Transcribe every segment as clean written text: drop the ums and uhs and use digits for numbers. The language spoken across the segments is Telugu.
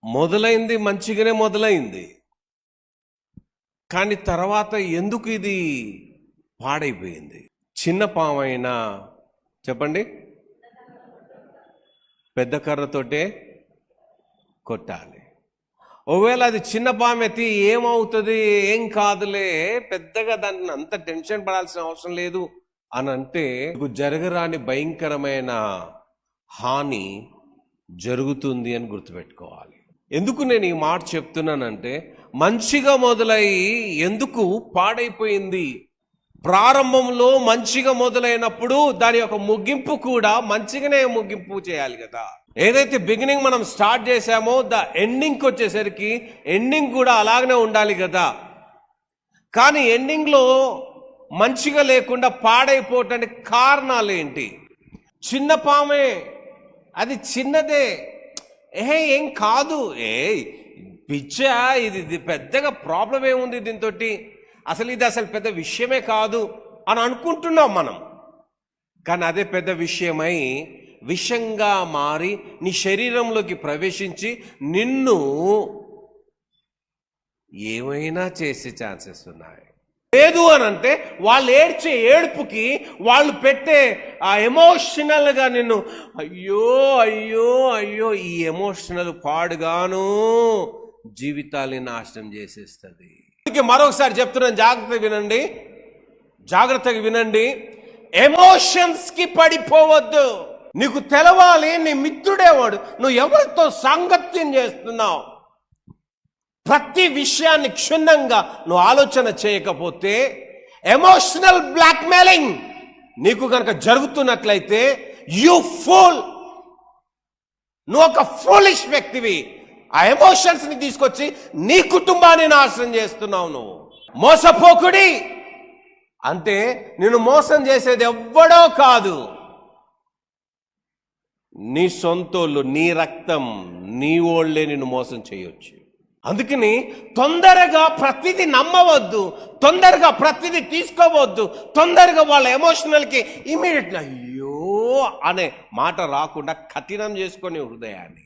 మొదలైంది మంచిగానే మొదలైంది, కానీ తర్వాత ఎందుకు ఇది పాడైపోయింది? చిన్న పామైనా చెప్పండి, పెద్ద కర్రతోటే కొట్టాలి. ఒకవేళ అది చిన్న పాము ఎత్తి ఏమవుతుంది, ఏం కాదులే, పెద్దగా దాన్ని అంత టెన్షన్ పడాల్సిన అవసరం లేదు అని అంటే జరగరాని భయంకరమైన హాని జరుగుతుంది అని గుర్తుపెట్టుకోవాలి. ఎందుకు నేను ఈ మాట చెప్తున్నానంటే, మంచిగా మొదలై ఎందుకు పాడైపోయింది? ప్రారంభంలో మంచిగా మొదలైనప్పుడు దాని యొక్క ముగింపు కూడా మంచిగానే ముగింపు చేయాలి కదా. ఏదైతే బిగినింగ్ మనం స్టార్ట్ చేసామో ఎండింగ్కి వచ్చేసరికి ఎండింగ్ కూడా అలాగనే ఉండాలి కదా. కానీ ఎండింగ్లో మంచిగా లేకుండా పాడైపోవటానికి కారణాలు ఏంటి? చిన్న పామే, అది చిన్నదే, ఏం కాదు, పిచ్చా, ఇది పెద్దగా ప్రాబ్లం ఏముంది దీంతో, ఇది అసలు పెద్ద విషయమే కాదు అని అనుకుంటున్నాం మనం. కానీ అదే పెద్ద విషయమై విషంగా మారి నీ శరీరంలోకి ప్రవేశించి నిన్ను ఏమైనా చేసే ఛాన్సెస్ ఉన్నాయి. లేదు అని అంటే వాళ్ళు ఏడ్చే ఏడుపుకి, వాళ్ళు పెట్టే ఆ ఎమోషనల్గా నిన్ను అయ్యో అయ్యో అయ్యో, ఈ ఎమోషనల్ పాడుగాను జీవితాన్ని నాశనం చేసేస్తుంది. మరొకసారి చెప్తున్నాను, జాగ్రత్తగా వినండి. ఎమోషన్స్ కి పడిపోవద్దు. నీకు తెలవాలి నీ మిత్రుడేవాడు, నువ్వు ఎవరితో సాంగత్యం చేస్తున్నావు. ప్రతి విషయాన్ని క్షుణ్ణంగా నువ్వు ఆలోచన చేయకపోతే ఎమోషనల్ బ్లాక్మెయిలింగ్ నీకు కనుక జరుగుతున్నట్లయితే యు ఫూల్, నువ్వు ఒక ఫూలిష్ వ్యక్తివి. ఆ ఎమోషన్స్ ని తీసుకొచ్చి నీ కుటుంబాన్ని నాశనం చేస్తున్నావు. నువ్వు మోసపోకుడి అంటే నిన్ను మోసం చేసేది ఎవ్వడో కాదు, నీ సొంతోళ్ళు, నీ రక్తం, నీ ఓళ్ళే నిన్ను మోసం చేయొచ్చు. అందుకని తొందరగా ప్రతిదీ నమ్మవద్దు, తొందరగా ప్రతిదీ తీసుకోవద్దు, తొందరగా వాళ్ళ ఎమోషనల్కి ఇమీడియట్గా అయ్యో అనే మాట రాకుండా కఠినం చేసుకొని హృదయాన్ని.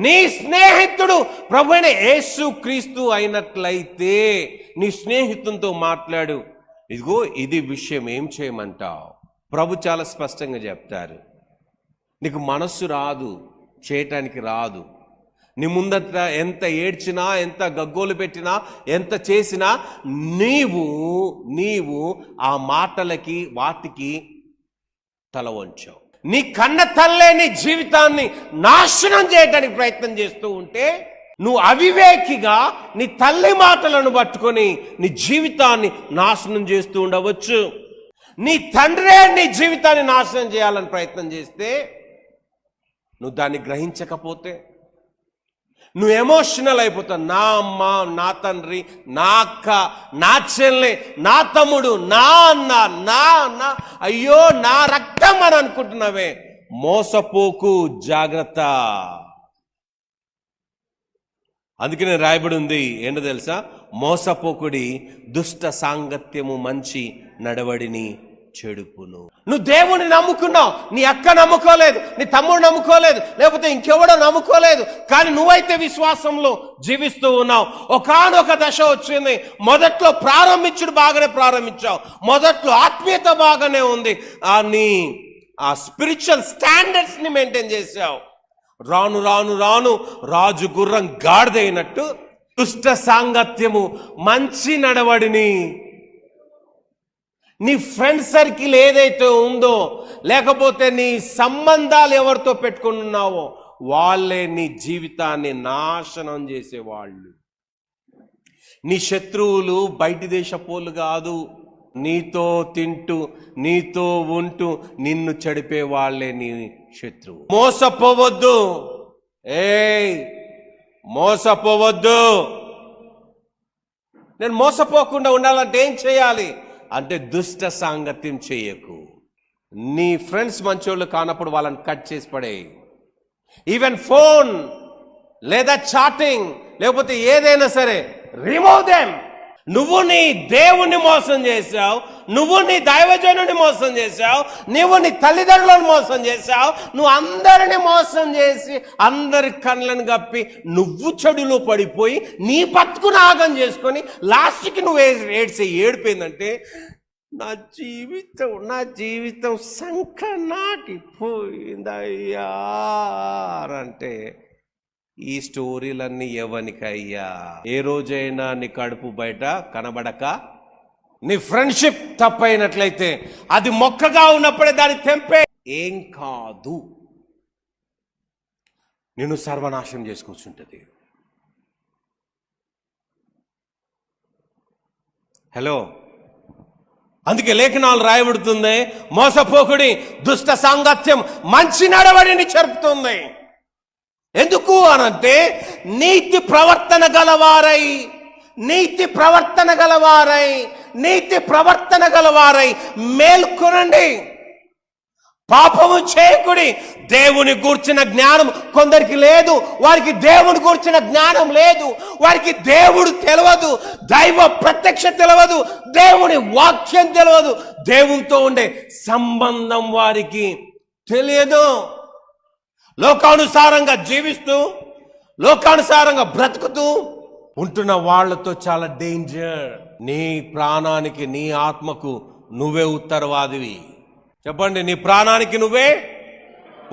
నీ స్నేహితుడు ప్రభు అయిన యేసు క్రీస్తు అయినట్లయితే నీ స్నేహితునితో మాట్లాడు, ఇదిగో ఇది విషయం, ఏం చేయమంటావు? ప్రభు చాలా స్పష్టంగా చెప్తారు, నీకు మనస్సు రాదు, చేయటానికి రాదు. నీ ముందట ఎంత ఏడ్చినా, ఎంత గగ్గోలు పెట్టినా, ఎంత చేసినా నీవు ఆ మాటలకి వాటికి తల వంచావు. నీ కన్న తల్లే నీ జీవితాన్ని నాశనం చేయడానికి ప్రయత్నం చేస్తూ ఉంటే నువ్వు అవివేకిగా నీ తల్లి మాటలను పట్టుకొని నీ జీవితాన్ని నాశనం చేస్తూ ఉండవచ్చు. నీ తండ్రే నీ జీవితాన్ని నాశనం చేయాలని ప్రయత్నం చేస్తే నువ్వు దాన్ని గ్రహించకపోతే నువ్వు ఎమోషనల్ అయిపోతావు. నా అమ్మ, నా తండ్రి, నా అక్క, నా చెల్లె, నా తమ్ముడు, నా అన్న, నా అన్న, అయ్యో నా రక్తం అని అనుకుంటున్నావే, మోసపోకు, జాగ్రత్త. అందుకనే రాయబడి ఉంది, ఏంటో తెలుసా? మోసపోకుడి, దుష్ట సాంగత్యము మంచి నడవడిని చెడుపును. నువ్వు దేవుని నమ్ముకున్నావు, నీ అక్క నమ్ముకోలేదు, నీ తమ్ముడు నమ్ముకోలేదు, లేకపోతే ఇంకెవడో నమ్ముకోలేదు, కానీ నువ్వైతే విశ్వాసంలో జీవిస్తూ ఉన్నావు. ఒకానొక దశ వచ్చింది, మొదట్లో ప్రారంభించుడు బాగానే ప్రారంభించావు, మొదట్లో ఆత్మీయత బాగానే ఉంది, నీ ఆ స్పిరిచువల్ స్టాండర్డ్స్ ని మెయింటైన్ చేసావు. రాను రాను రాను రాజు గుర్రం గాడిదైనట్టు దుష్ట సాంగత్యము మంచి నడవడిని, నీ ఫ్రెండ్ సర్కిల్ ఏదైతే ఉందో, లేకపోతే నీ సంబంధాలు ఎవరితో పెట్టుకున్నావో వాళ్ళే నీ జీవితాన్ని నాశనం చేసేవాళ్ళు. నీ శత్రువులు బయటి దేశపోళ్ళు కాదు, నీతో తింటూ నీతో ఉంటూ నిన్ను చెడిపే వాళ్ళే నీ శత్రువు. మోసపోవద్దు, మోసపోవద్దు. నేను మోసపోకుండా ఉండాలంటే ఏం చేయాలి అంటే, దుష్ట సాంగత్యం చేయకు. నీ ఫ్రెండ్స్ మంచోళ్ళు కానప్పుడు వాళ్ళని కట్ చేసి పడేయి. ఈవెన్ ఫోన్ లేదా చాటింగ్ లేకపోతే ఏదైనా సరే రిమూవ్ దెమ్. నువ్వు నీ దేవుణ్ణి మోసం చేశావు, నువ్వు నీ దైవజనుని మోసం చేశావు, నువ్వు నీ తల్లిదండ్రులను మోసం చేశావు, నువ్వు అందరిని మోసం చేసి అందరి కళ్ళను కప్పి నువ్వు చెడులో పడిపోయి నీ బతుకు నాగం చేసుకొని లాస్ట్కి నువ్వు ఏడ్చే ఏడిపోయిందంటే నా జీవితం సంఖ నాటిపోయిందయ్యా అంటే ఈ స్టోరీలన్నీ ఎవనికయ్యా? ఏ రోజైనా నీ కడుపు బయట కనబడక నీ ఫ్రెండ్షిప్ తప్పైనట్లయితే అది మొక్కగా ఉన్నప్పుడే దాన్ని తెంపే. ఏం కాదు, నిన్ను సర్వనాశనం చేసుకొచ్చుంటది. హలో, అందుకే లేఖనాలు రాయబడుతుంది, మోసపోకుడి దుష్ట సాంగత్యం మంచి నడవడిని చెరుపుతుంది. ఎందుకు అనంటే నీతి ప్రవర్తన గలవారై మేల్కొనండి. పాపము చేయకుడి. దేవుని గూర్చిన జ్ఞానం కొందరికి లేదు, వారికి దేవుని గూర్చిన జ్ఞానం లేదు, వారికి దేవుడు తెలియదు, దైవ ప్రత్యక్ష తెలియదు, దేవుని వాక్యం తెలియదు, దేవునితో ఉండే సంబంధం వారికి తెలియదు. లోకానుసారంగా జీవిస్తూ లోకానుసారంగా బ్రతుకుతూ ఉంటున్న వాళ్ళతో చాలా డేంజర్. నీ ప్రాణానికి నీ ఆత్మకు నువ్వే ఉత్తరవాదివి. చెప్పండి, నీ ప్రాణానికి నువ్వే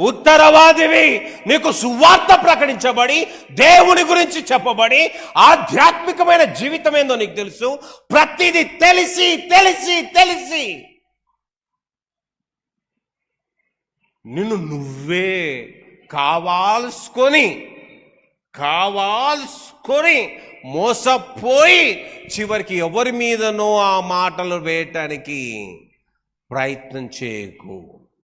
ఉత్తరవాదివి. నీకు సువార్త ప్రకటించబడి దేవుని గురించి చెప్పబడి ఆధ్యాత్మికమైన జీవితం ఏందో నీకు తెలుసు. ప్రతిదీ తెలిసి తెలిసి తెలిసి నిన్ను నువ్వే కావాల్సుకొని మోసపోయి చివరికి ఎవరి మీదనో ఆ మాటలు వేయటానికి ప్రయత్నం చేయకు.